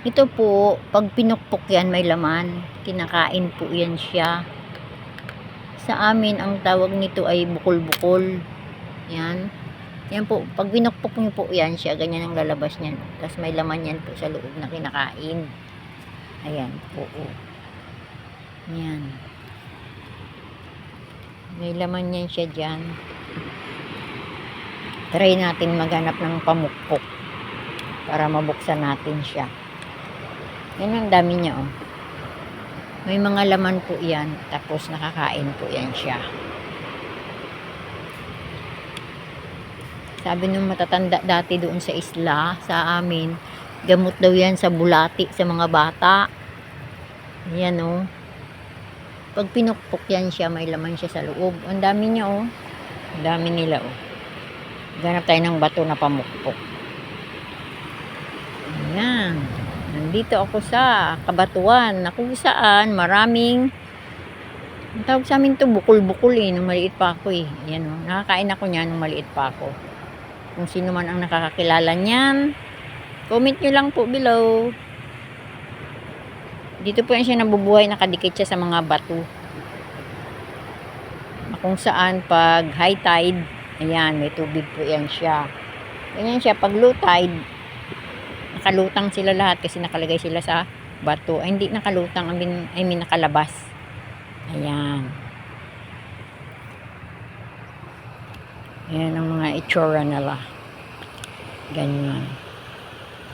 Ito po, pag pinukpok yan may laman. Kinakain po yan siya. Sa amin, ang tawag nito ay bukol-bukol. Yan. Yan po, pag pinukpok nyo po yan siya, ganyan ang lalabas niyan. Tapos may laman yan po sa loob na kinakain. Ayan po. Yan. May laman yan siya dyan. Try natin maghanap ng pamukpok para mabuksan natin siya. Yan ang dami niya, oh. May mga laman po yan. Tapos nakakain po yan siya. Sabi nung matatanda dati doon sa isla, sa amin, gamot daw yan sa bulati sa mga bata. Yan, oh. Pag pinukpok yan siya, may laman siya sa loob. Ang dami niya, oh. Ang dami nila, oh. Ganap tayo ng bato na pamukpok. Ayan. Nandito ako sa Kabatuan, na kung saan maraming, ang tawag sa amin to bukol-bukol eh, nung maliit pa ako eh. Ayan, oh. Nakakain ako niyan nung maliit pa ako. Kung sino man ang nakakakilala niyan, comment nyo lang po below. Dito po yan siya nabubuhay, nakadikit siya sa mga bato. Kung saan pag high tide, ayan, may tubig po yan siya. Ganyan siya, pag low tide, nakalutang sila lahat kasi nakalagay sila sa bato. Ay, hindi nakalutang, I mean nakalabas. Ayan. Ayan ang mga itsura nila. Ganyan.